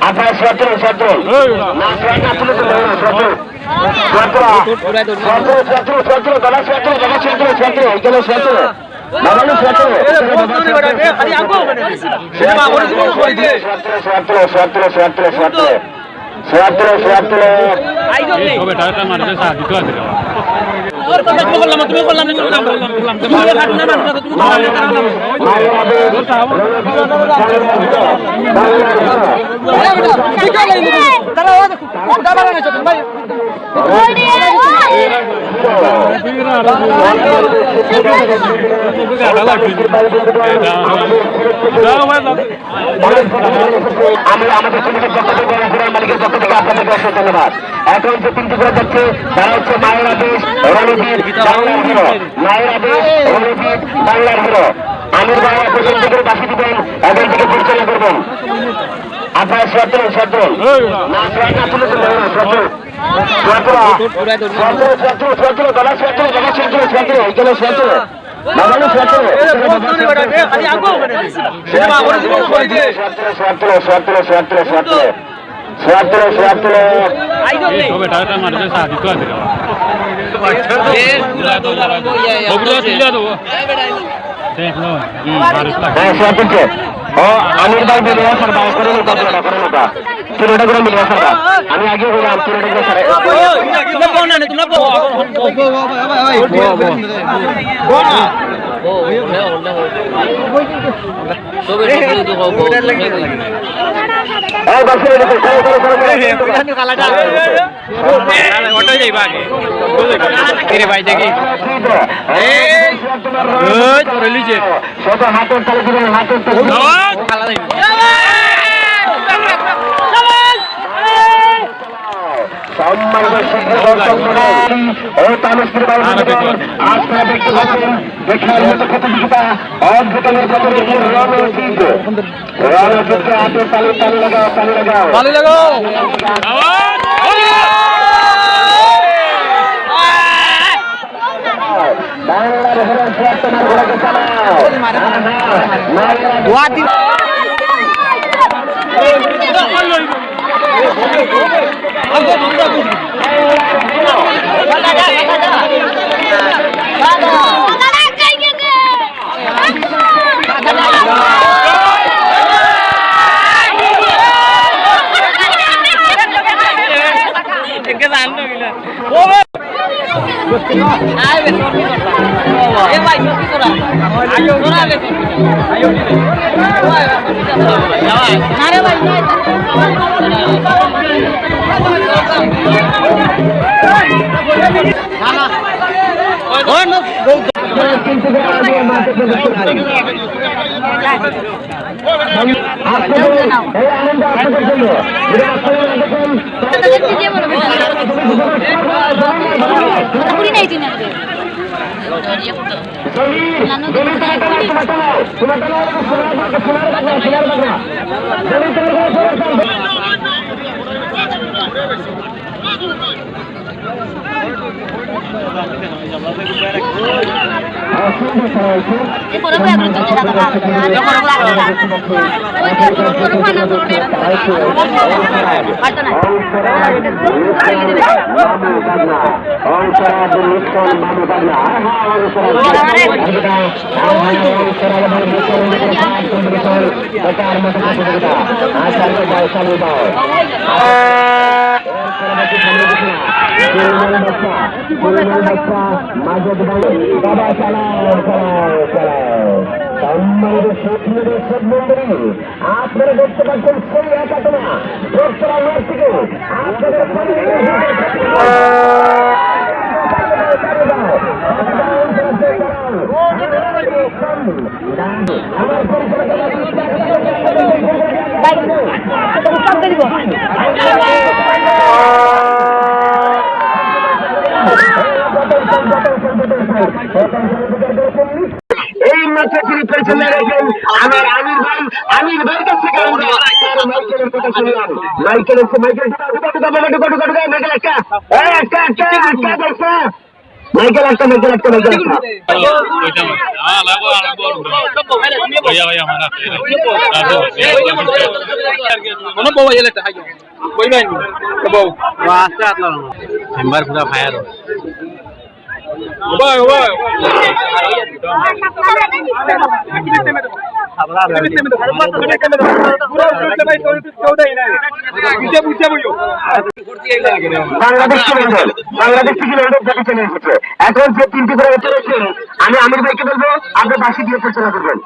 আপনার 17 17 না না তুলে তো 17 আমাদের কমিটির পক্ষ থেকে মালিকের পক্ষ থেকে আপনাদেরকে অসংখ্য ধন্যবাদ। এখন যে তিনটি করে যাচ্ছে তারা হচ্ছে মায়ের আদেশ রণজিৎ বাংলার হিরো, মায়ের আদেশ রণজিৎ বাংলার হিরো। আমির ভাই প্রথম থেকে বাসি দিবেন এবং থেকে পরিচালনা করবেন। আপনারা 17 17 না না তুলে তো 17 আমির ভাই মিলে আসার ভাই করে পুরোটা করে মিলে আসার আমি আগে বললাম পুরোটা করে ভাই দেখি হাতের তালে দিবেন হাতের আপনারা দেখতে পাচ্ছেন সেই একাত্তরা থেকে এই মাত্র তিনি পরিচালনা রেখেন আমার আমির ভাই। আমির ভাইয়ের কাছ থেকে মাইকেলের কথা শুনলাম। মাইকেল হচ্ছে মাইকেল মাইকেল একটা মেম্বার পুরা ফায়ার বাংলাদেশ থেকে চলে এসেছে। এখন যে 3টি করে চলেছে, আমি আমির ভাইকে বলবো আপনি বাসি দিয়ে পরিচালনা করবেন।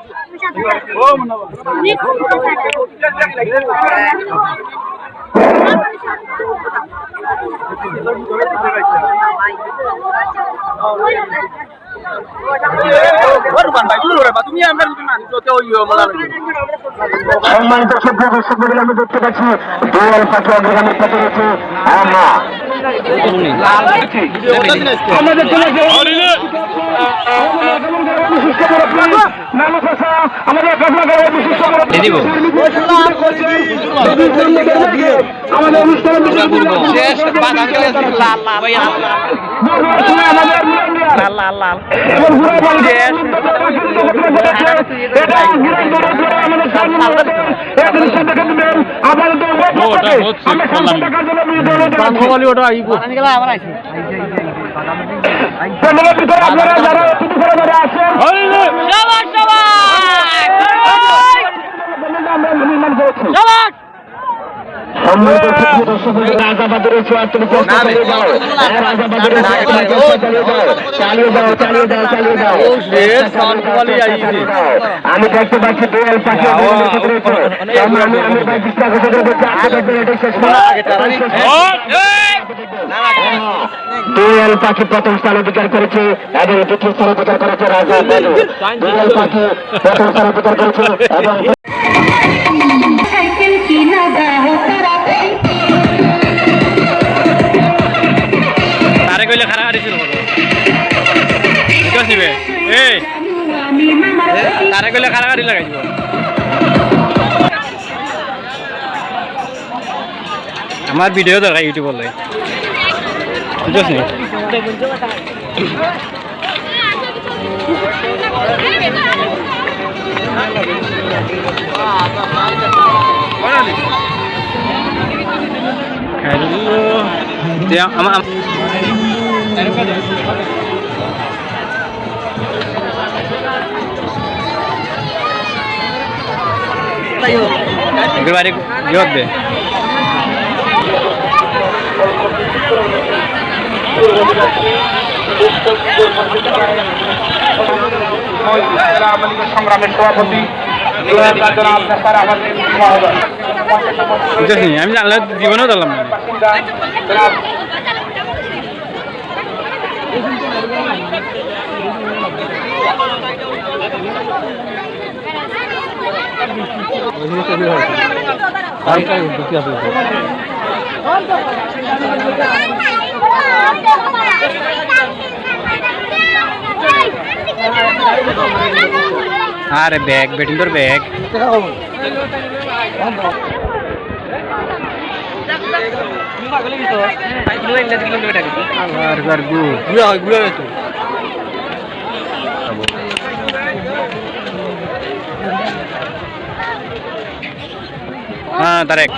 সম্মানিত সভ্য দর্শক মন্ডলী, আমি দেখতে পাচ্ছি দোয়াল পাখি অগ্রগামী পথে রয়েছে। আমাদের অনুষ্ঠানের রাজাবাদের চালিয়ে যাও। আমি দেখতে পাচ্ছি দোয়াল পাখি দোয়াল পাখি প্রথম স্থান অধিকার করেছে এবং দ্বিতীয় স্থান অধিকার করেছে রাজা বাদু। দোয়াল পাখি প্রথম স্থান অধিকার করেছে এবং তারে কইলে খারাপ হারিছিল বিকাশ নিবে এই তারে কইলে খারাপ হারি লাগাই দিব আমার ভিডিও দরকার ইউটিউবে লাই বিকাশ নি hello dia ama ayo bari yod de সংগ্রামের সভাপতি আমি জানলে জীবনেও দিলাম না আরে ব্যাগ বেটিং তোর ব্যাগ হ্যাঁ তারেক